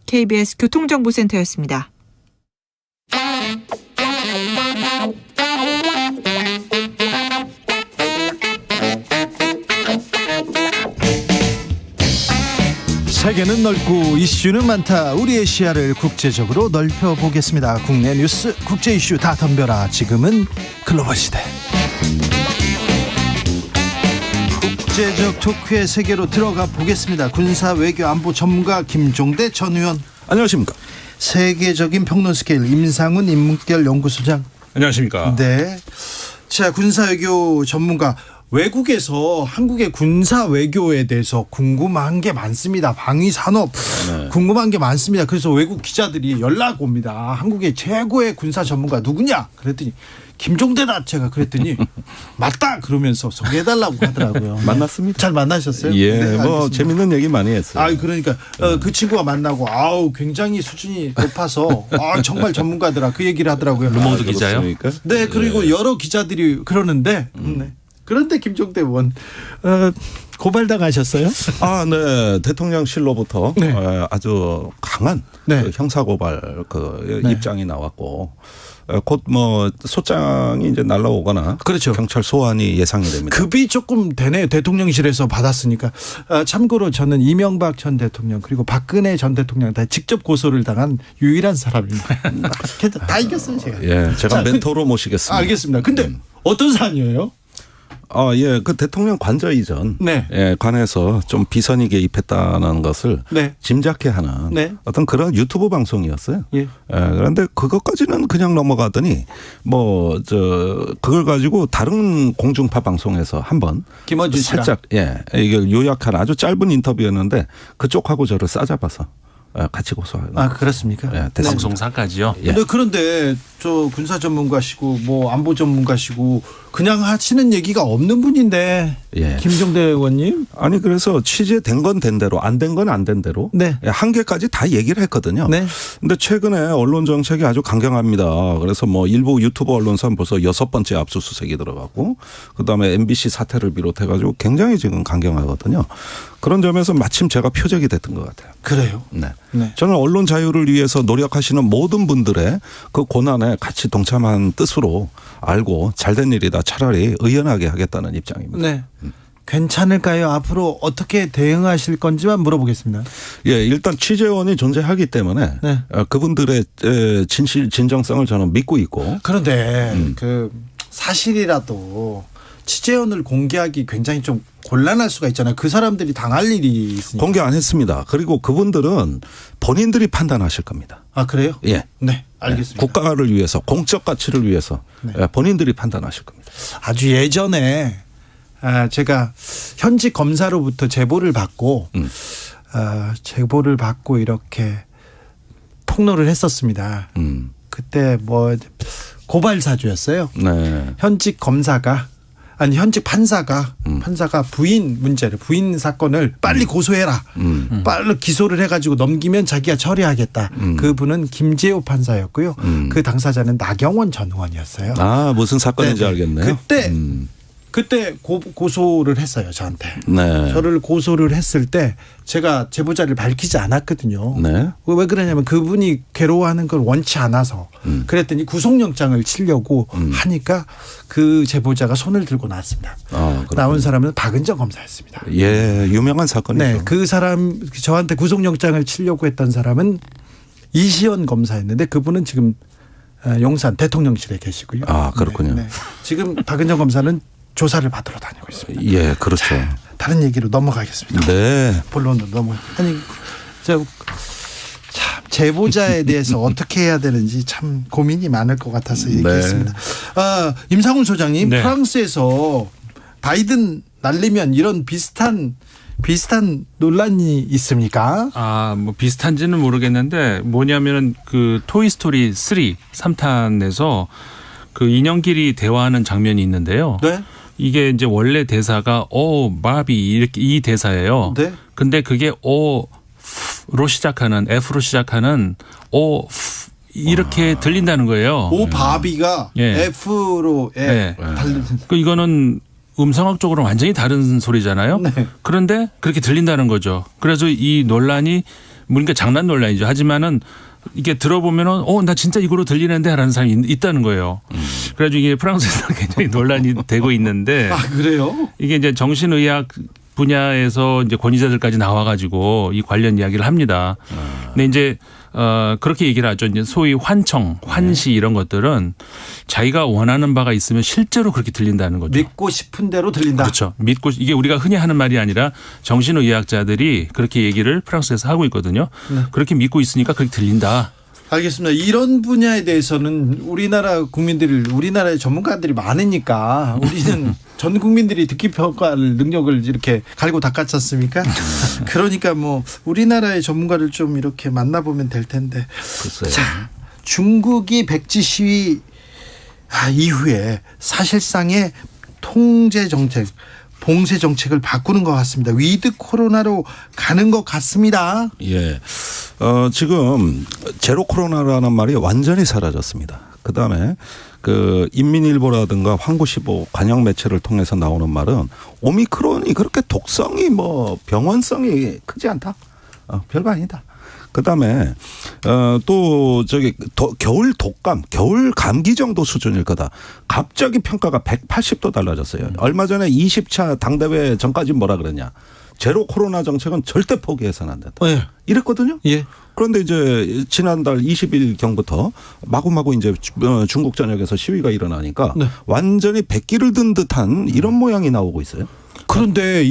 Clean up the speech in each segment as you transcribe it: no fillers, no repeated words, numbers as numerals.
KBS 교통정보센터였습니다. 세계는 넓고 이슈는 많다. 우리의 시야를 국제적으로 넓혀보겠습니다. 국내 뉴스, 국제 이슈 다 덤벼라. 지금은 글로벌 시대. 국제적 토크의 세계로 들어가 보겠습니다. 군사 외교 안보 전문가 김종대 전 의원. 안녕하십니까. 세계적인 평론 스케일 임상훈 인문결 연구소장. 안녕하십니까. 네. 자, 군사 외교 전문가. 외국에서 한국의 군사 외교에 대해서 궁금한 게 많습니다. 방위 산업 궁금한 게 많습니다. 그래서 외국 기자들이 연락 옵니다. 한국의 최고의 군사 전문가 누구냐? 그랬더니 김종대다. 제가 그랬더니 맞다 그러면서 소개해달라고 하더라고요. 만났습니다. 잘 만나셨어요? 예, 네, 뭐 알겠습니다. 재밌는 얘기 많이 했어요. 그러니까 그 친구가 만나고 굉장히 수준이 높아서 정말 전문가더라 그 얘기를 하더라고요. 루몽드 기자요? 네, 그리고 여러 기자들이 그러는데. 네. 그런데 김종대 의원 고발당하셨어요? 네. 대통령실로부터 네. 아주 강한 네. 그 형사고발 네. 입장이 나왔고 곧 뭐 소장이 이제 날라오거나 그렇죠. 경찰 소환이 예상이 됩니다. 급이 조금 되네요. 대통령실에서 받았으니까. 참고로 저는 이명박 전 대통령 그리고 박근혜 전 대통령 다 직접 고소를 당한 유일한 사람입니다. 다 이겼어요 제가. 예, 제가 자, 멘토로 모시겠습니다. 알겠습니다. 근데 어떤 사안이에요? 예, 그 대통령 관저 이전 네. 관해서 좀 비선이 개입했다는 것을 네. 짐작케 하는 네. 어떤 그런 유튜브 방송이었어요. 예. 그런데 그것까지는 그냥 넘어가더니 그걸 가지고 다른 공중파 방송에서 한번 김어준 씨랑. 살짝 이걸 요약한 아주 짧은 인터뷰였는데 그쪽하고 저를 싸잡아서 같이 고소하고. 그렇습니까? 예, 됐습니다. 방송사까지요. 예. 그런데 저 군사 전문가시고 뭐 안보 전문가시고 그냥 하시는 얘기가 없는 분인데 예. 김종대 의원님. 아니 그래서 취재된 건 된 대로 안 된 건 안 된 대로 네. 한계까지 다 얘기를 했거든요. 네. 근데 최근에 언론 정책이 아주 강경합니다. 그래서 뭐 일부 유튜브 언론사 벌써 6번째 압수수색이 들어가고 그다음에 MBC 사태를 비롯해 가지고 굉장히 지금 강경하거든요. 그런 점에서 마침 제가 표적이 됐던 것 같아요. 그래요. 네. 네. 저는 언론 자유를 위해서 노력하시는 모든 분들의 그 고난에 같이 동참한 뜻으로 알고 잘된 일이다. 차라리 의연하게 하겠다는 입장입니다. 네. 괜찮을까요? 앞으로 어떻게 대응하실 건지만 물어보겠습니다. 예, 일단 취재원이 존재하기 때문에 네. 그분들의 진정성을 저는 믿고 있고. 그런데 그 사실이라도 취재원을 공개하기 굉장히 좀 곤란할 수가 있잖아요. 그 사람들이 당할 일이 있으니까. 공개 안 했습니다. 그리고 그분들은 본인들이 판단하실 겁니다. 그래요? 예. 네, 알겠습니다. 국가를 위해서 공적 가치를 위해서 네. 본인들이 판단하실 겁니다. 아주 예전에 제가 현직 검사로부터 제보를 받고 이렇게 폭로를 했었습니다. 그때 뭐 고발 사주였어요. 네. 현직 판사가 부인 사건을 빨리 고소해라. 빨리 기소를 해가지고 넘기면 자기가 처리하겠다. 그분은 김재호 판사였고요. 그 당사자는 나경원 전 의원이었어요. 무슨 사건인지 네네. 알겠네요. 그때 고소를 했어요, 저한테. 네. 저를 고소를 했을 때 제가 제보자를 밝히지 않았거든요. 네. 왜 그러냐면 그분이 괴로워하는 걸 원치 않아서 그랬더니 구속영장을 치려고 하니까 그 제보자가 손을 들고 나왔습니다. 나온 사람은 박은정 검사였습니다. 예, 유명한 사건이죠. 네, 그 사람 저한테 구속영장을 치려고 했던 사람은 이시연 검사였는데 그분은 지금 용산 대통령실에 계시고요. 그렇군요. 네. 지금 박은정 검사는 조사를 받으러 다니고 있습니다. 예, 그렇죠. 자, 다른 얘기로 넘어가겠습니다. 네. 본론으로 참 제보자에 대해서 어떻게 해야 되는지 참 고민이 많을 것 같아서 얘기했습니다. 임상훈 소장님, 네. 프랑스에서 바이든 날리면 이런 비슷한 논란이 있습니까? 뭐 비슷한지는 모르겠는데 뭐냐면은 그 토이스토리 3탄에서 그 인형끼리 대화하는 장면이 있는데요. 네. 이게 이제 원래 대사가 바비 이렇게 이 대사예요. 네. 근데 그게 F로 시작하는 이렇게 들린다는 거예요. 바비가 예. F로 달리는. 이거는 음성학적으로 완전히 다른 소리잖아요. 네. 그런데 그렇게 들린다는 거죠. 그래서 이 논란이 그러니까 장난 논란이죠. 하지만은 이게 들어보면은 나 진짜 이거로 들리는데 하는 사람이 있다는 거예요. 그래가지고 이게 프랑스에서 굉장히 논란이 되고 있는데. 아, 그래요? 이게 이제 정신의학 분야에서 이제 권위자들까지 나와가지고 이 관련 이야기를 합니다. 근데 이제 그렇게 얘기를 하죠. 이제 소위 환청, 환시 이런 것들은 자기가 원하는 바가 있으면 실제로 그렇게 들린다는 거죠. 믿고 싶은 대로 들린다. 그렇죠. 믿고 이게 우리가 흔히 하는 말이 아니라 정신의학자들이 그렇게 얘기를 프랑스에서 하고 있거든요. 네. 그렇게 믿고 있으니까 그렇게 들린다. 알겠습니다. 이런 분야에 대해서는 우리나라의 전문가들이 많으니까 우리는 전 국민들이 듣기 평가할 능력을 이렇게 갈고 닦았지 않습니까? 그러니까 뭐 우리나라의 전문가를 좀 이렇게 만나보면 될 텐데. 글쎄요. 자, 중국이 백지 시위 이후에 사실상의 통제 정책, 봉쇄 정책을 바꾸는 것 같습니다. 위드 코로나로 가는 것 같습니다. 예. 지금 제로 코로나라는 말이 완전히 사라졌습니다. 그다음에 그 인민일보라든가 환구시보 관영 매체를 통해서 나오는 말은 오미크론이 그렇게 독성이 병원성이 크지 않다. 별거 아니다. 그다음에 또 겨울 독감, 겨울 감기 정도 수준일 거다. 갑자기 평가가 180도 달라졌어요. 얼마 전에 20차 당대회 전까지 뭐라 그랬냐. 제로 코로나 정책은 절대 포기해서는 안 된다. 네. 이랬거든요. 예. 그런데 이제 지난달 20일경부터 마구마구 이제 중국 전역에서 시위가 일어나니까 네. 완전히 백기를 든 듯한 이런 모양이 나오고 있어요. 그런데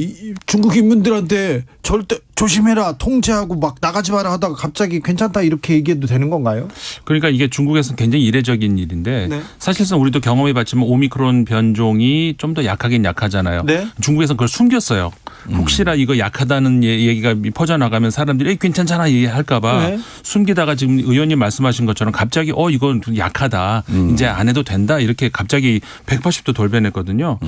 중국 인민들한테 절대 조심해라, 통제하고 막 나가지 마라 하다가 갑자기 괜찮다 이렇게 얘기해도 되는 건가요? 그러니까 이게 중국에서는 굉장히 이례적인 일인데 네. 사실상 우리도 경험해봤지만 오미크론 변종이 좀 더 약하긴 약하잖아요. 네. 중국에서는 그걸 숨겼어요. 혹시나 이거 약하다는 얘기가 퍼져나가면 사람들이 괜찮잖아 얘기할까 봐 네. 숨기다가 지금 의원님 말씀하신 것처럼 갑자기 이건 약하다. 이제 안 해도 된다. 이렇게 갑자기 180도 돌변했거든요.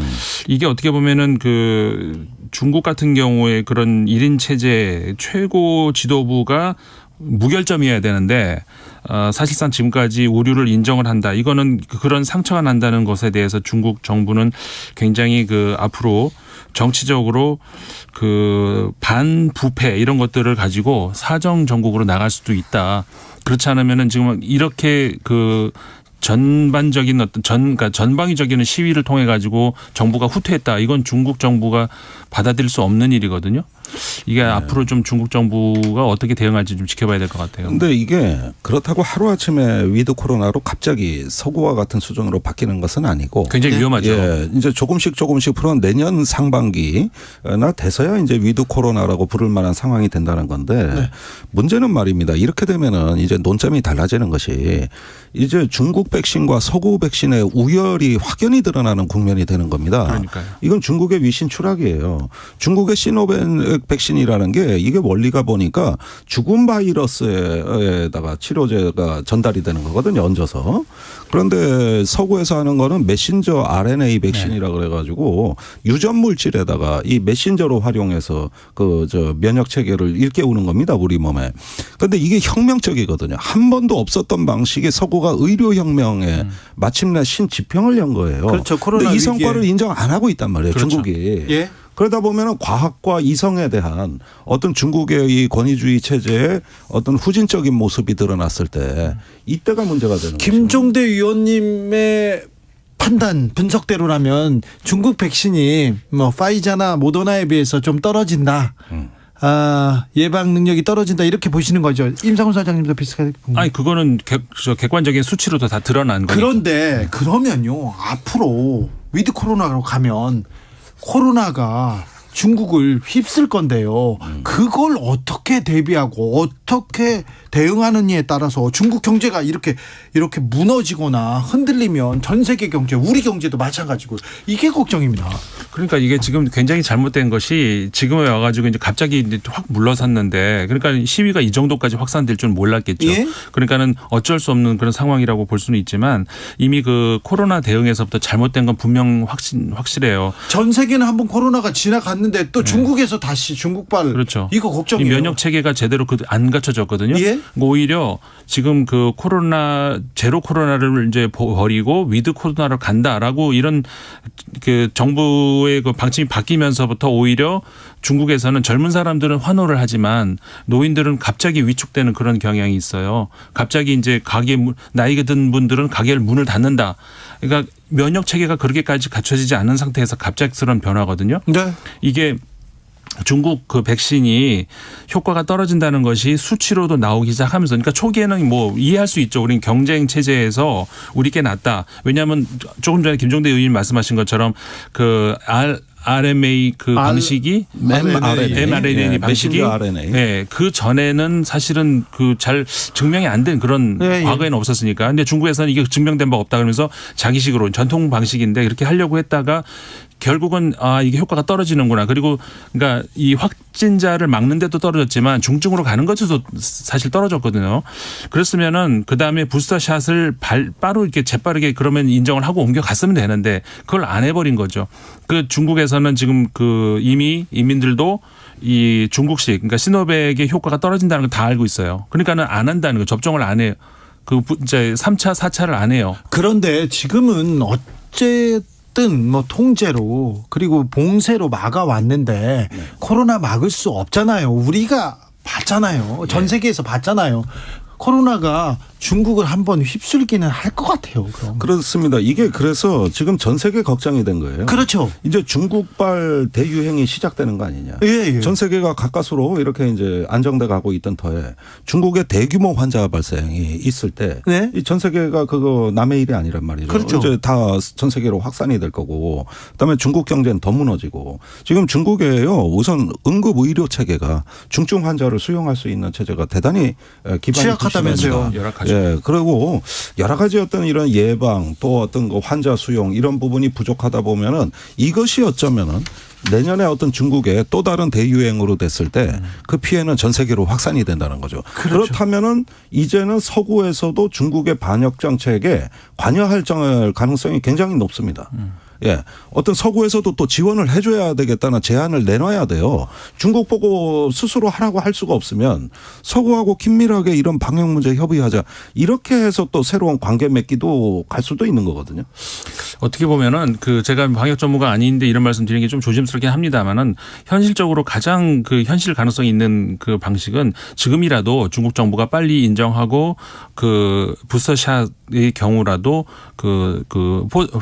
이게 어떻게 보면은 그 중국 같은 경우에 그런 1인 체제 최고 지도부가 무결점이어야 되는데 사실상 지금까지 오류를 인정을 한다. 이거는 그런 상처가 난다는 것에 대해서 중국 정부는 굉장히 앞으로 정치적으로 반부패 이런 것들을 가지고 사정 정국으로 나갈 수도 있다. 그렇지 않으면은 지금 이렇게 전반적인 그러니까 전방위적인 시위를 통해 가지고 정부가 후퇴했다. 이건 중국 정부가 받아들일 수 없는 일이거든요. 이게 앞으로 좀 중국 정부가 어떻게 대응할지 좀 지켜봐야 될 것 같아요. 그런데 이게 그렇다고 하루아침에 위드 코로나로 갑자기 서구와 같은 수준으로 바뀌는 것은 아니고 굉장히 위험하죠. 예, 이제 조금씩 풀어 내년 상반기나 돼서야 이제 위드 코로나라고 부를 만한 상황이 된다는 건데 네. 문제는 말입니다. 이렇게 되면은 이제 논점이 달라지는 것이 이제 중국 백신과 서구 백신의 우열이 확연히 드러나는 국면이 되는 겁니다. 그러니까요. 이건 중국의 위신 추락이에요. 중국의 시노벤 백신이라는 게 이게 원리가 보니까 죽은 바이러스에다가 치료제가 전달이 되는 거거든요. 얹어서. 그런데 서구에서 하는 거는 메신저 RNA 백신이라 그래가지고 유전 물질에다가 이 메신저로 활용해서 면역 체계를 일깨우는 겁니다. 우리 몸에. 그런데 이게 혁명적이거든요. 한 번도 없었던 방식의 서구가 의료혁명에 마침내 신지평을 연 거예요. 그렇죠. 코로나 이 위기에. 성과를 인정 안 하고 있단 말이에요. 그렇죠. 중국이. 예. 그러다 보면은 과학과 이성에 대한 어떤 중국의 이 권위주의 체제의 어떤 후진적인 모습이 드러났을 때 이때가 문제가 되는 거죠. 김종대 위원님의 판단 분석대로라면 중국 백신이 파이자나 모더나에 비해서 좀 떨어진다. 예방 능력이 떨어진다 이렇게 보시는 거죠. 임상훈 사장님도 비슷하게 봅니다. 아니 그거는 객관적인 수치로도 다 드러난 거니까. 그런데 그러면요 앞으로 위드 코로나로 가면 코로나가 중국을 휩쓸 건데요. 그걸 어떻게 대비하고 어떻게 대응하느냐에 따라서 중국 경제가 이렇게 무너지거나 흔들리면 전 세계 경제, 우리 경제도 마찬가지고 이게 걱정입니다. 그러니까 이게 지금 굉장히 잘못된 것이 지금에 와가지고 이제 갑자기 이제 확 물러섰는데 그러니까 시위가 이 정도까지 확산될 줄 몰랐겠죠. 예? 그러니까는 어쩔 수 없는 그런 상황이라고 볼 수는 있지만 이미 코로나 대응에서부터 잘못된 건 분명 확실해요. 전 세계는 한번 코로나가 지나갔는데 또 중국에서 다시 중국발 그렇죠. 이거 걱정이에요. 이 면역 체계가 제대로 안 갖춰졌거든요. 예? 오히려 지금 그 제로 코로나를 이제 버리고 위드 코로나로 간다라고 이런 그 정부의 그 방침이 바뀌면서부터 오히려 중국에서는 젊은 사람들은 환호를 하지만 노인들은 갑자기 위축되는 그런 경향이 있어요. 갑자기 이제 나이가 든 분들은 가게를 문을 닫는다. 그러니까 면역 체계가 그렇게까지 갖춰지지 않은 상태에서 갑작스러운 변화거든요. 네. 이게 중국 그 백신이 효과가 떨어진다는 것이 수치로도 나오기 시작하면서 그러니까 초기에는 뭐 이해할 수 있죠. 우리는 경쟁 체제에서 우리 게 낫다. 왜냐하면 조금 전에 김종대 의원님 말씀하신 것처럼 그 RMA 그 방식이 mRNA 방식이 네, 그 전에는 사실은 그 잘 증명이 안 된 그런 과거에는 없었으니까. 근데 중국에서는 이게 증명된 바 없다 그러면서 자기식으로 전통 방식인데 이렇게 하려고 했다가 결국은 이게 효과가 떨어지는구나. 그리고 그러니까 이 확진자를 막는 데도 떨어졌지만 중증으로 가는 것도 사실 떨어졌거든요. 그랬으면은 그다음에 부스터샷을 바로 이렇게 재빠르게 그러면 인정을 하고 옮겨갔으면 되는데 그걸 안 해버린 거죠. 그 중국에서는 지금 그 이미 인민들도 이 중국식 그러니까 시노백의 효과가 떨어진다는 걸 다 알고 있어요. 그러니까는 안 한다는 거 접종을 안 해요. 그 이제 3차, 4차를 안 해요. 그런데 지금은 어쨌든 뭐 통제로 그리고 봉쇄로 막아왔는데 코로나 막을 수 없잖아요. 우리가 봤잖아요. 전 세계에서 봤잖아요. 코로나가 중국을 한번 휩쓸기는 할 것 같아요. 그럼. 그렇습니다. 이게 그래서 지금 전 세계 걱정이 된 거예요. 그렇죠. 이제 중국발 대유행이 시작되는 거 아니냐. 예. 전 세계가 가까스로 이렇게 이제 안정돼 가고 있던 터에 중국의 대규모 환자 발생이 있을 때 이 전 세계가 그거 남의 일이 아니란 말이죠. 그렇죠. 이제 다 전 세계로 확산이 될 거고 그다음에 중국 경제는 더 무너지고 지금 중국에요. 우선 응급 의료 체계가 중증 환자를 수용할 수 있는 체제가 대단히 기반이 취약하다면서요. 열악하죠. 예, 그리고 여러 가지 어떤 이런 예방 또 어떤 그 환자 수용 이런 부분이 부족하다 보면은 이것이 어쩌면은 내년에 어떤 중국의 또 다른 대유행으로 됐을 때 그 피해는 전 세계로 확산이 된다는 거죠. 그렇죠. 그렇다면은 이제는 서구에서도 중국의 반역 정책에 관여할 가능성이 굉장히 높습니다. 예. 어떤 서구에서도 또 지원을 해줘야 되겠다는 제안을 내놔야 돼요. 중국 보고 스스로 하라고 할 수가 없으면 서구하고 긴밀하게 이런 방역 문제 협의하자. 이렇게 해서 또 새로운 관계 맺기도 갈 수도 있는 거거든요. 어떻게 보면은 그 제가 방역 전문가 아닌데 이런 말씀 드리는 게 좀 조심스럽긴 합니다만은 현실적으로 가장 그 현실 가능성이 있는 그 방식은 지금이라도 중국 정부가 빨리 인정하고 그 부스터샷의 경우라도 그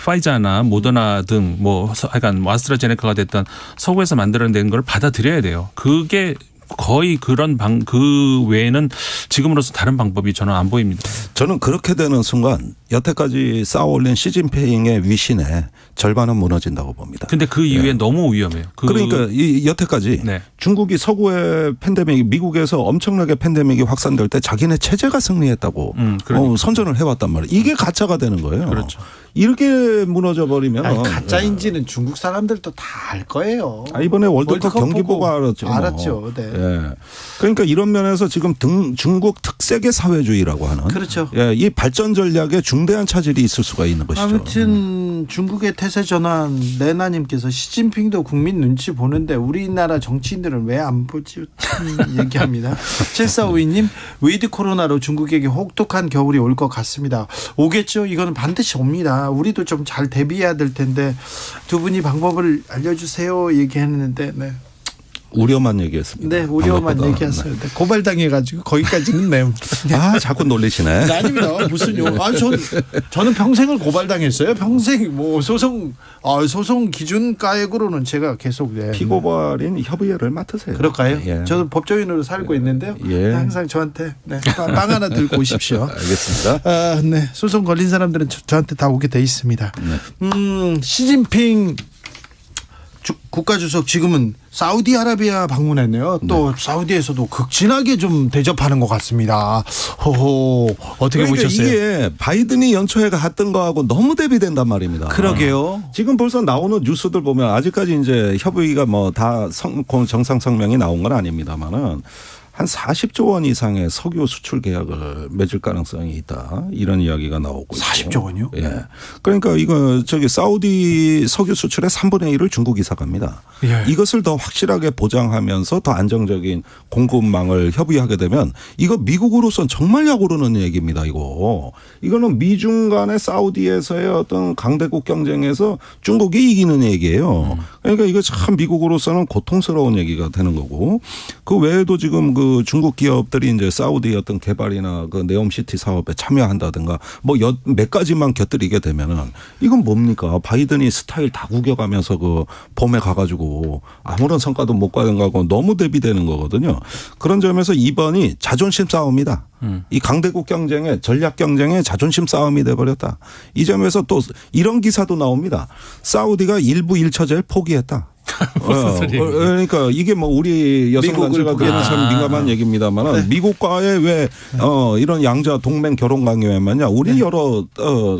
파이자나 모더나 등 뭐 약간 아스트라제네카가 됐던 서구에서 만들어낸 걸 받아들여야 돼요. 그게 거의 그 외에는 지금으로서 다른 방법이 저는 안 보입니다. 저는 그렇게 되는 순간 여태까지 쌓아올린 시진핑의 위신에 절반은 무너진다고 봅니다. 근데 그 이후에 너무 위험해요. 그러니까 여태까지 중국이 서구의 팬데믹, 미국에서 엄청나게 팬데믹이 확산될 때 자기네 체제가 승리했다고 선전을 해왔단 말이에요. 이게 가짜가 되는 거예요. 그렇죠. 이렇게 무너져 버리면 가짜인지는 중국 사람들도 다 알 거예요. 이번에 월드컵 경기 보고 알았죠. 알았죠. 네. 예. 그러니까 이런 면에서 지금 중국 특색의 사회주의라고 하는 그렇죠. 이 발전 전략에 중대한 차질이 있을 수가 있는 것이죠. 아무튼 중국의 태세 전환 레나님께서 시진핑도 국민 눈치 보는데 우리나라 정치인들은 왜 안 보지 얘기합니다. 7452님 위드 코로나로 중국에게 혹독한 겨울이 올 것 같습니다. 오겠죠. 이거는 반드시 옵니다. 우리도 좀 잘 대비해야 될 텐데 두 분이 방법을 알려주세요 얘기했는데 우려만 얘기했습니다. 네, 우려만 얘기했어요. 네. 고발당해가지고 거기까지는 네. 자꾸 놀리시네. 아닙니다. 무슨요? 저는 평생을 고발당했어요. 평생 뭐 소송 기준가액으로는 제가 계속 피고발인 협의회를 맡으세요. 그럴까요? 예. 저는 법조인으로 살고 있는데요. 항상 저한테 빵 하나 들고 오십시오. 알겠습니다. 네, 소송 걸린 사람들은 저한테 다 오게 돼 있습니다. 시진핑 국가주석 지금은 사우디아라비아 방문했네요. 또 사우디에서도 극진하게 좀 대접하는 것 같습니다. 호호 어떻게 보셨어요? 이게 바이든이 연초에 갔던 거하고 너무 대비된단 말입니다. 그러게요. 지금 벌써 나오는 뉴스들 보면 아직까지 이제 협의가 뭐 다 정상 성명이 나온 건 아닙니다만은 한 40조 원 이상의 석유 수출 계약을 맺을 가능성이 있다. 이런 이야기가 나오고 있고. 40조 원이요? 예. 그러니까 이거 사우디 석유 수출의 3분의 1을 중국이 사갑니다. 예. 이것을 더 확실하게 보장하면서 더 안정적인 공급망을 협의하게 되면 이거 미국으로선 정말 약오르는 얘기입니다. 이거는 미중 간의 사우디에서의 어떤 강대국 경쟁에서 중국이 이기는 얘기예요. 그러니까 이거 참 미국으로서는 고통스러운 얘기가 되는 거고, 그 외에도 지금 그 중국 기업들이 이제 사우디 어떤 개발이나 그 네옴시티 사업에 참여한다든가 뭐 몇 가지만 곁들이게 되면은 이건 뭡니까? 바이든이 스타일 다 구겨가면서 그 봄에 가가지고 아무런 성과도 못 가고 너무 대비되는 거거든요. 그런 점에서 이번이 자존심 싸움이다. 이 강대국 경쟁의 전략 경쟁의 자존심 싸움이 돼버렸다. 이 점에서 또 이런 기사도 나옵니다. 사우디가 일부 1처제를 포기했다. 그러니까 이게 뭐 우리 여성단체가 그에는 참 민감한 얘기입니다만 네. 미국과의 왜 이런 양자 동맹 결혼 강요에만요 우리 여러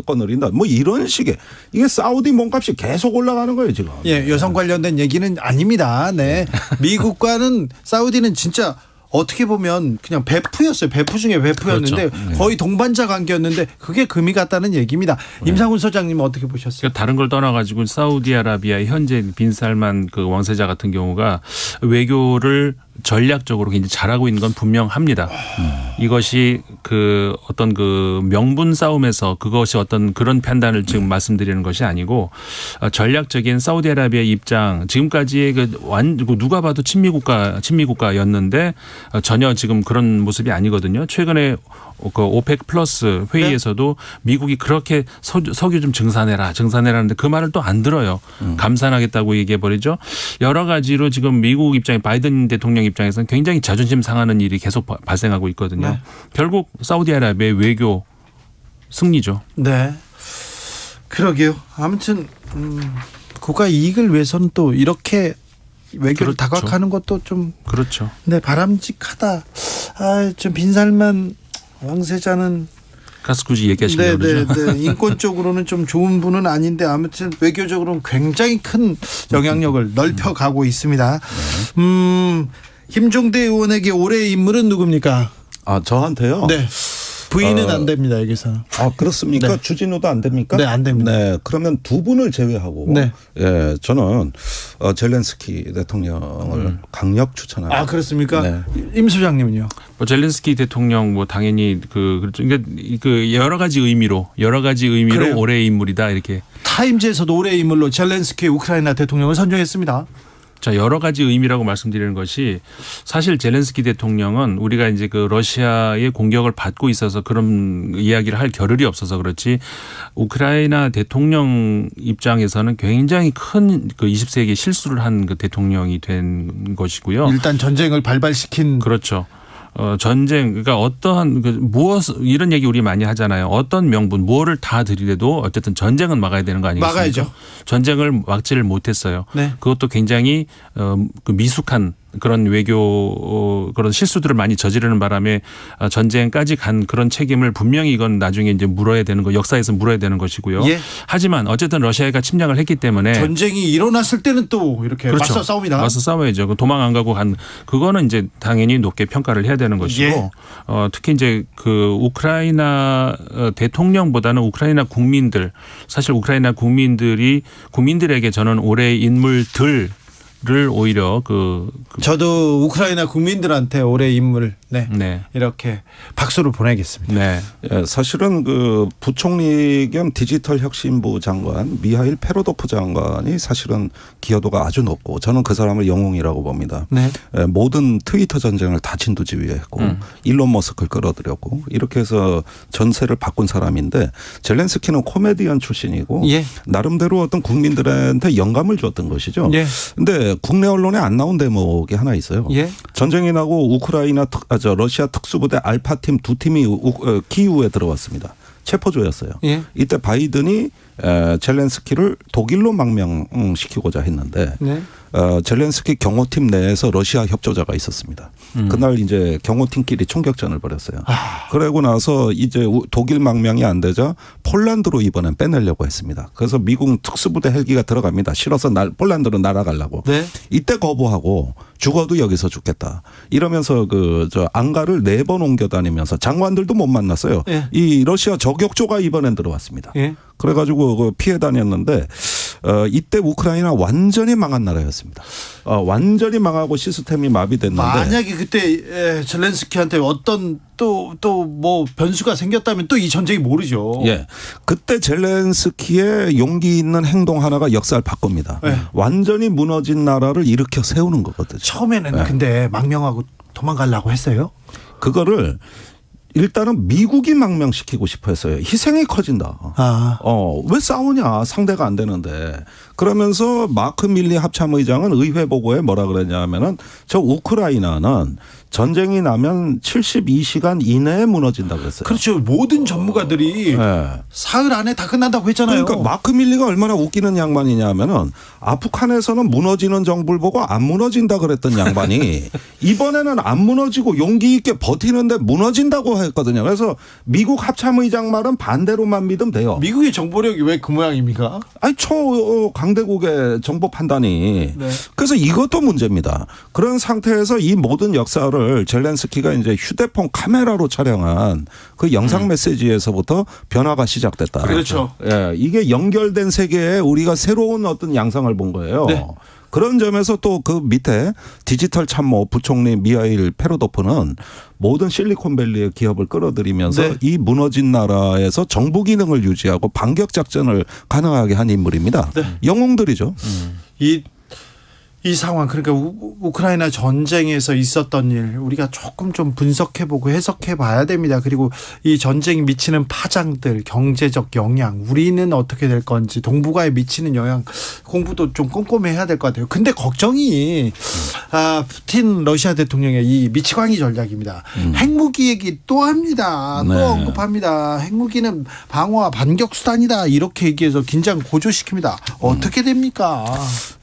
건을인다. 뭐 이런 식의 이게 사우디 몸값이 계속 올라가는 거예요 지금. 예, 여성 관련된 얘기는 아닙니다. 네. 미국과는 사우디는 진짜 어떻게 보면 그냥 베프였어요. 베프 중에 베프였는데 그렇죠. 거의 동반자 관계였는데 그게 금이 갔다는 얘기입니다. 임상훈 소장님은 어떻게 보셨어요? 그러니까 다른 걸 떠나가지고 사우디아라비아의 현재 빈살만 그 왕세자 같은 경우가 외교를 전략적으로 굉장히 잘하고 있는 건 분명합니다. 이것이 그 어떤 그 명분 싸움에서 그것이 어떤 그런 판단을 지금 말씀드리는 것이 아니고 전략적인 사우디아라비아 입장 지금까지의 누가 봐도 친미국가였는데 전혀 지금 그런 모습이 아니거든요. 최근에 그 오펙 플러스 회의에서도 미국이 그렇게 석유 좀 증산해라는데 그 말을 또 안 들어요. 감산하겠다고 얘기해버리죠. 여러 가지로 지금 미국 입장에 바이든 대통령 입장에서는 굉장히 자존심 상하는 일이 계속 발생하고 있거든요. 네. 결국 사우디아라비아의 외교 승리죠. 네. 그러게요. 아무튼 국가 이익을 위해서는 또 이렇게 외교를 그렇죠. 다각하는 것도 좀 그렇죠. 네, 바람직하다. 좀 빈살만 왕세자는 가서 굳이 얘기하시려고 그러죠. 네. 인권적으로는 좀 좋은 분은 아닌데 아무튼 외교적으로는 굉장히 큰 영향력을 넓혀가고 있습니다. 김종대 의원에게 올해의 인물은 누굽니까? 아 저한테요? 네. 부인은 안 됩니다 여기서. 아 그렇습니까? 네. 주진우도 안 됩니까? 네, 안 됩니다. 네, 그러면 두 분을 제외하고 네. 예, 저는 젤렌스키 대통령을 강력 추천합니다. 아 그렇습니까? 네. 임 소장님은요? 뭐 젤렌스키 대통령 뭐 당연히 그러니까 그 여러 가지 의미로 그래요. 올해의 인물이다 이렇게. 타임즈에서도 올해의 인물로 젤렌스키 우크라이나 대통령을 선정했습니다. 자, 여러 가지 의미라고 말씀드리는 것이 사실 젤렌스키 대통령은 우리가 이제 그 러시아의 공격을 받고 있어서 그런 이야기를 할 겨를이 없어서 그렇지 우크라이나 대통령 입장에서는 굉장히 큰 그 20세기 실수를 한 그 대통령이 된 것이고요. 일단 전쟁을 발발시킨. 그렇죠. 전쟁, 그러니까 어떠한 이런 얘기 우리 많이 하잖아요. 어떤 명분, 뭐를 다 들이대도 어쨌든 전쟁은 막아야 되는 거 아니겠습니까? 막아야죠. 전쟁을 막지를 못했어요. 네. 그것도 굉장히 그 미숙한 그런 외교 그런 실수들을 많이 저지르는 바람에 전쟁까지 간 그런 책임을 분명히 이건 나중에 이제 물어야 되는 거, 역사에서 물어야 되는 것이고요. 예. 하지만 어쨌든 러시아가 침략을 했기 때문에 전쟁이 일어났을 때는 또 이렇게 그렇죠. 맞서 싸웁니다. 맞서 싸워야죠. 도망 안 가고 그거는 이제 당연히 높게 평가를 해야 되는 것이고 예. 특히 이제 그 우크라이나 대통령보다는 우크라이나 국민들 사실 우크라이나 국민들에게 저는 올해의 인물들 를 오히려 저도 우크라이나 국민들한테 올해 인물 네. 이렇게 박수를 보내겠습니다. 네. 예, 사실은 그 부총리 겸 디지털 혁신부 장관 미하일 페로도프 장관이 사실은 기여도가 아주 높고 저는 그 사람을 영웅이라고 봅니다. 네. 예, 모든 트위터 전쟁을 다 진두지휘했고 일론 머스크를 끌어들였고 이렇게 해서 전세를 바꾼 사람인데 젤렌스키는 코미디언 출신이고 예. 나름대로 어떤 국민들한테 영감을 줬던 것이죠. 예. 근데 국내 언론에 안 나온 대목이 하나 있어요. 예. 전쟁이 나고 러시아 특수부대 알파팀 두 팀이 키이우에 들어왔습니다. 체포조였어요. 예. 이때 바이든이 젤렌스키를 독일로 망명시키고자 했는데 네. 젤렌스키 경호팀 내에서 러시아 협조자가 있었습니다. 그날 이제 경호팀끼리 총격전을 벌였어요. 그러고 나서 이제 독일 망명이 안 되자 폴란드로 이번엔 빼내려고 했습니다. 그래서 미국 특수부대 헬기가 들어갑니다. 실어서 폴란드로 날아가려고. 네. 이때 거부하고 죽어도 여기서 죽겠다. 이러면서 저 안가를 4번 옮겨 다니면서 장관들도 못 만났어요. 예. 이 러시아 저격조가 이번엔 들어왔습니다. 예. 그래가지고 피해 다녔는데 이때 우크라이나 완전히 망한 나라였습니다. 완전히 망하고 시스템이 마비됐는데 만약에 그때 젤렌스키한테 어떤 또 뭐 변수가 생겼다면 또 이 전쟁이 모르죠. 예, 그때 젤렌스키의 용기 있는 행동 하나가 역사를 바꿉니다. 예. 완전히 무너진 나라를 일으켜 세우는 거거든요. 처음에는 근데 망명하고 도망가려고 했어요. 그거를 일단은 미국이 망명시키고 싶어 했어요. 희생이 커진다. 왜 싸우냐. 상대가 안 되는데. 그러면서 마크 밀리 합참의장은 의회 보고에 뭐라 그랬냐 하면은 저 우크라이나는 전쟁이 나면 72시간 이내에 무너진다고 그랬어요. 그렇죠. 모든 전문가들이 네. 사흘 안에 다 끝난다고 했잖아요. 그러니까 마크 밀리가 얼마나 웃기는 양반이냐 하면은 아프간에서는 무너지는 정부를 보고 안 무너진다 그랬던 양반이 이번에는 안 무너지고 용기 있게 버티는데 무너진다고 했거든요. 그래서 미국 합참의장 말은 반대로만 믿으면 돼요. 미국의 정보력이 왜 그 모양입니까? 아니 강대국의 정보 판단이. 네. 그래서 이것도 문제입니다. 그런 상태에서 이 모든 역사를 젤렌스키가 이제 휴대폰 카메라로 촬영한 그 영상 메시지에서부터 변화가 시작됐다. 그렇죠. 예, 이게 연결된 세계에 우리가 새로운 어떤 양상을 본 거예요. 네. 그런 점에서 또 그 밑에 디지털 참모 부총리 미하일 페로도프는 모든 실리콘밸리의 기업을 끌어들이면서 네. 이 무너진 나라에서 정부 기능을 유지하고 반격 작전을 가능하게 한 인물입니다. 네. 영웅들이죠. 이 상황 그러니까 우크라이나 전쟁에서 있었던 일 우리가 조금 좀 분석해보고 해석해봐야 됩니다. 그리고 이 전쟁이 미치는 파장들 경제적 영향 우리는 어떻게 될 건지 동북아에 미치는 영향 공부도 좀 꼼꼼히 해야 될 것 같아요. 근데 걱정이 푸틴 러시아 대통령의 이 미치광이 전략입니다. 핵무기 얘기 또 합니다. 또 네. 언급합니다. 핵무기는 방어와 반격 수단이다 이렇게 얘기해서 긴장 고조시킵니다. 어떻게 됩니까?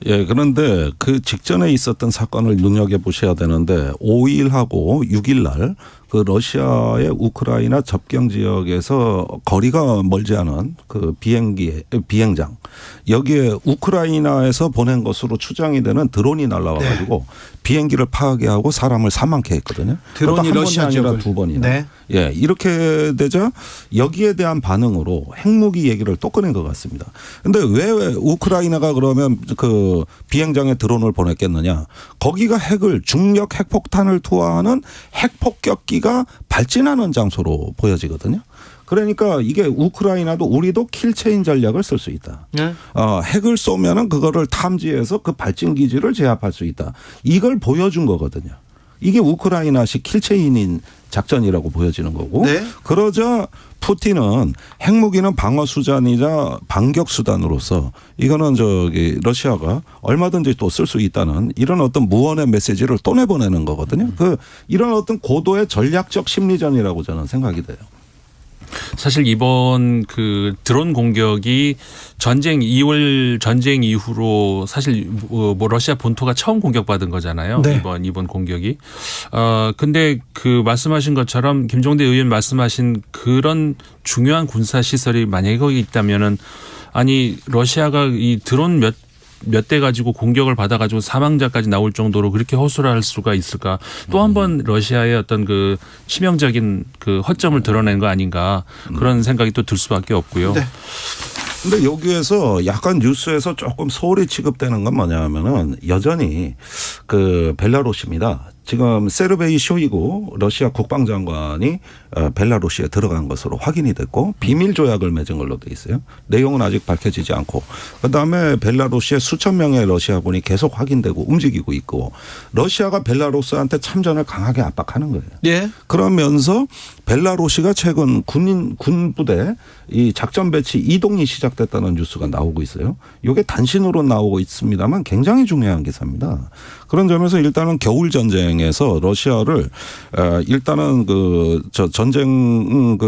예, 그런데 그 직전에 있었던 사건을 눈여겨보셔야 되는데 5일하고 6일 날 그 러시아의 우크라이나 접경 지역에서 거리가 멀지 않은 그 비행장 여기에 우크라이나에서 보낸 것으로 추정이 되는 드론이 날라와가지고 비행기를 파괴하고 사람을 사망케 했거든요. 드론이 러시아 아니라 지역을. 2번이나. 네. 예, 이렇게 되자 여기에 대한 반응으로 핵무기 얘기를 또 꺼낸 것 같습니다. 그런데 왜 우크라이나가 그러면 그 비행장에 드론을 보냈겠느냐? 거기가 중력 핵폭탄을 투하하는 핵폭격기가 발진하는 장소로 보여지거든요. 그러니까 이게 우크라이나도 우리도 킬체인 전략을 쓸 수 있다. 네. 핵을 쏘면은 그거를 탐지해서 그 발진 기지를 제압할 수 있다. 이걸 보여준 거거든요. 이게 우크라이나식 킬체인인 작전이라고 보여지는 거고. 네. 그러자 푸틴은 핵무기는 방어 수단이자 반격 수단으로서 이거는 러시아가 얼마든지 또 쓸 수 있다는 이런 어떤 무언의 메시지를 또 내보내는 거거든요. 이런 어떤 고도의 전략적 심리전이라고 저는 생각이 돼요. 사실 이번 그 드론 공격이 2월 전쟁 이후로 사실 뭐 러시아 본토가 처음 공격받은 거잖아요. 네. 이번 공격이. 근데 그 말씀하신 것처럼 김종대 의원 말씀하신 그런 중요한 군사 시설이 만약에 거기 있다면은 아니 러시아가 이 드론 몇 대 가지고 공격을 받아가지고 사망자까지 나올 정도로 그렇게 허술할 수가 있을까? 또 한 번 러시아의 어떤 그 치명적인 그 허점을 드러낸 거 아닌가 그런 생각이 또 들 수밖에 없고요. 네. 근데 여기에서 약간 뉴스에서 조금 소홀히 취급되는 건 뭐냐면은 여전히 그 벨라루스입니다. 지금 세르베이 쇼이구 러시아 국방장관이 벨라루스에 들어간 것으로 확인이 됐고 비밀 조약을 맺은 걸로 돼 있어요. 내용은 아직 밝혀지지 않고 그다음에 벨라루스에 수천 명의 러시아군이 계속 확인되고 움직이고 있고 러시아가 벨라루스한테 참전을 강하게 압박하는 거예요. 예. 그러면서 벨라루시가 최근 군부대 이 작전 배치 이동이 시작됐다는 뉴스가 나오고 있어요. 이게 단신으로 나오고 있습니다만 굉장히 중요한 기사입니다. 그런 점에서 일단은 겨울 전쟁에서 러시아를 일단은 전쟁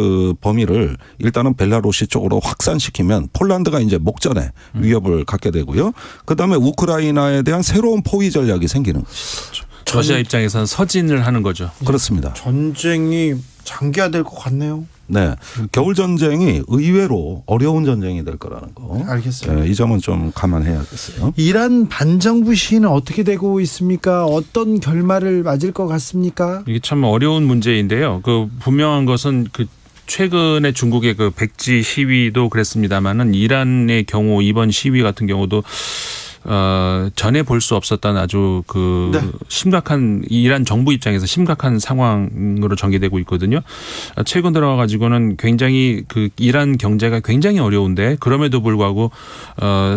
범위를 일단은 벨라루시 쪽으로 확산시키면 폴란드가 이제 목전에 위협을 갖게 되고요. 그다음에 우크라이나에 대한 새로운 포위 전략이 생기는 것이죠. 러시아 입장에서는 서진을 하는 거죠. 그렇습니다. 전쟁이 장기화될 것 같네요. 네, 겨울 전쟁이 의외로 어려운 전쟁이 될 거라는 거. 알겠습니다. 이 점은 좀 감안해야겠어요. 이란 반정부 시위는 어떻게 되고 있습니까? 어떤 결말을 맞을 것 같습니까? 이게 참 어려운 문제인데요. 분명한 것은 최근에 중국의 백지 시위도 그랬습니다만은 이란의 경우 이번 시위 같은 경우도 전에 볼 수 없었던 아주 네. 심각한 이란 정부 입장에서 심각한 상황으로 전개되고 있거든요. 최근 들어와 가지고는 굉장히 이란 경제가 굉장히 어려운데 그럼에도 불구하고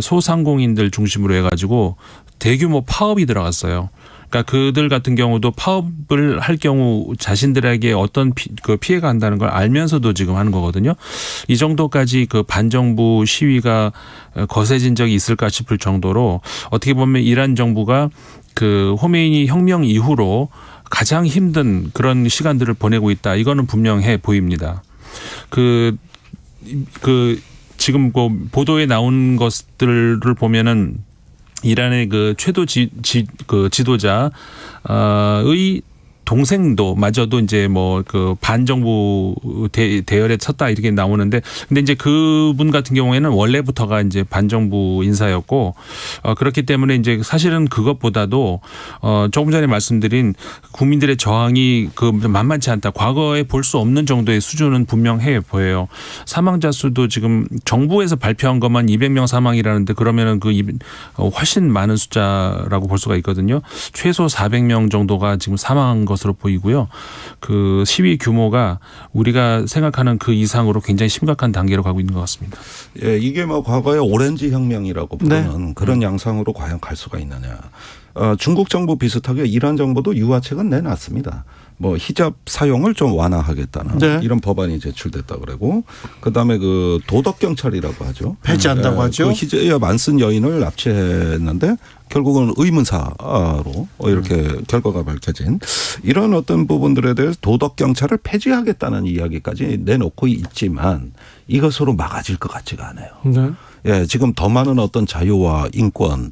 소상공인들 중심으로 해가지고 대규모 파업이 들어갔어요. 그러니까 그들 같은 경우도 파업을 할 경우 자신들에게 어떤 피해가 간다는 걸 알면서도 지금 하는 거거든요. 이 정도까지 반정부 시위가 거세진 적이 있을까 싶을 정도로 어떻게 보면 이란 정부가 호메이니 혁명 이후로 가장 힘든 그런 시간들을 보내고 있다. 이거는 분명해 보입니다. 지금 보도에 나온 것들을 보면은 이란의 최도 지도자의 동생도 마저도 이제 반정부 대열에 섰다 이렇게 나오는데 근데 이제 그분 같은 경우에는 원래부터가 이제 반정부 인사였고 그렇기 때문에 이제 사실은 그것보다도 조금 전에 말씀드린 국민들의 저항이 만만치 않다. 과거에 볼 수 없는 정도의 수준은 분명해 보여요. 사망자 수도 지금 정부에서 발표한 것만 200명 사망이라는데 그러면은 훨씬 많은 숫자라고 볼 수가 있거든요. 최소 400명 정도가 지금 사망한 것으로 보이고요. 시위 규모가 우리가 생각하는 그 이상으로 굉장히 심각한 단계로 가고 있는 것 같습니다. 예, 이게 과거에 오렌지 혁명이라고 부르는 그런 양상으로 과연 갈 수가 있느냐. 중국 정부 비슷하게 이란 정부도 유화책은 내놨습니다. 히잡 사용을 좀 완화하겠다는 이런 법안이 제출됐다 그러고 그다음에 도덕 경찰이라고 하죠. 폐지한다고 하죠. 히잡 안 쓴 여인을 납치했는데 결국은 의문사로 이렇게 결과가 밝혀진 이런 어떤 부분들에 대해서 도덕 경찰을 폐지하겠다는 이야기까지 내놓고 있지만 이것으로 막아질 것 같지가 않아요. 네. 예, 지금 더 많은 어떤 자유와 인권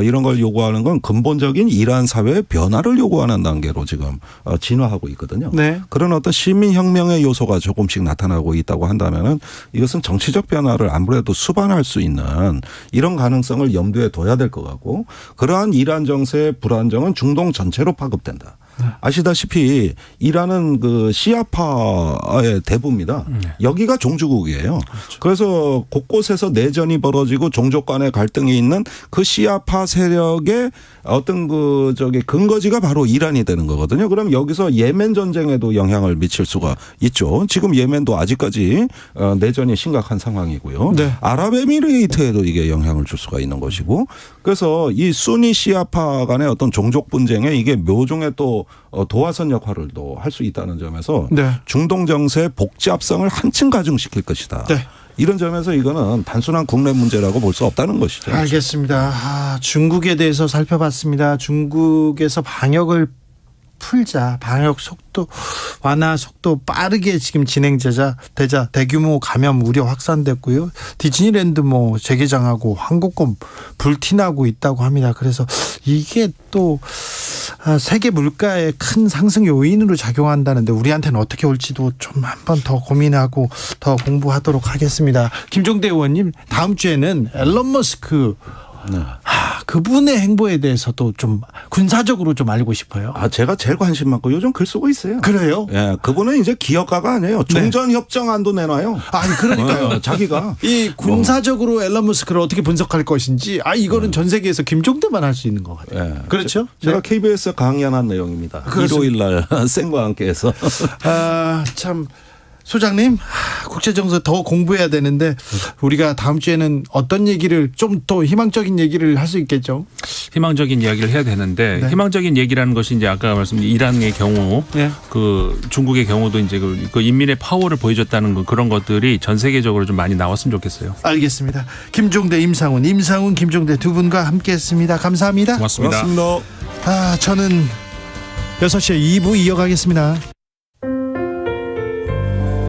이런 걸 요구하는 건 근본적인 이란 사회의 변화를 요구하는 단계로 지금 진화하고 있거든요. 네. 그런 어떤 시민혁명의 요소가 조금씩 나타나고 있다고 한다면은 이것은 정치적 변화를 아무래도 수반할 수 있는 이런 가능성을 염두에 둬야 될 것 같고 그러한 이란 정세의 불안정은 중동 전체로 파급된다. 아시다시피 이란은 시아파의 대부입니다. 여기가 종주국이에요. 그렇죠. 그래서 곳곳에서 내전이 벌어지고 종족 간의 갈등이 있는 그 시아파 세력의 어떤 근거지가 바로 이란이 되는 거거든요. 그럼 여기서 예멘 전쟁에도 영향을 미칠 수가 있죠. 지금 예멘도 아직까지 내전이 심각한 상황이고요. 네. 아랍에미레이트에도 이게 영향을 줄 수가 있는 것이고 그래서 이 수니 시아파 간의 어떤 종족 분쟁에 이게 묘종의 또 도화선 역할을 또 할 수 있다는 점에서 중동 정세의 복잡성을 한층 가중시킬 것이다. 네. 이런 점에서 이거는 단순한 국내 문제라고 볼 수 없다는 것이죠. 알겠습니다. 중국에 대해서 살펴봤습니다. 중국에서 방역을 풀자, 방역 속도 완화 속도 빠르게 지금 진행되자 대규모 감염 우려 확산됐고요. 디즈니랜드 재개장하고 항공권 불티나고 있다고 합니다. 그래서 이게 또 세계 물가의 큰 상승 요인으로 작용한다는데 우리한테는 어떻게 올지도 좀 한번 더 고민하고 더 공부하도록 하겠습니다. 김종대 의원님, 다음 주에는 앨런 머스크 그분의 행보에 대해서도 좀 군사적으로 좀 알고 싶어요. 제가 제일 관심 많고 요즘 글 쓰고 있어요. 그래요? 예, 그분은 이제 기업가가 아니에요. 종전협정안도 내놔요. 아니, 그러니까요. 자기가. 이 군사적으로 앨런 머스크를 어떻게 분석할 것인지, 이거는 전 세계에서 김종대만 할 수 있는 것 같아요. 예. 그렇죠? 제가 KBS 강연한 내용입니다. 그렇습니다. 일요일 날 생과 함께 해서. 참. 소장님, 국제정세 더 공부해야 되는데 우리가 다음 주에는 어떤 얘기를 좀 더 희망적인 얘기를 할 수 있겠죠? 희망적인 이야기를 해야 되는데 네. 희망적인 얘기라는 것이 이제 아까 말씀드린 이란의 경우 네. 그 중국의 경우도 이제 그 인민의 파워를 보여줬다는 그런 것들이 전 세계적으로 좀 많이 나왔으면 좋겠어요. 알겠습니다. 김종대, 임상훈, 김종대 두 분과 함께했습니다. 감사합니다. 고맙습니다. 고맙습니다. 저는 6시에 2부 이어가겠습니다.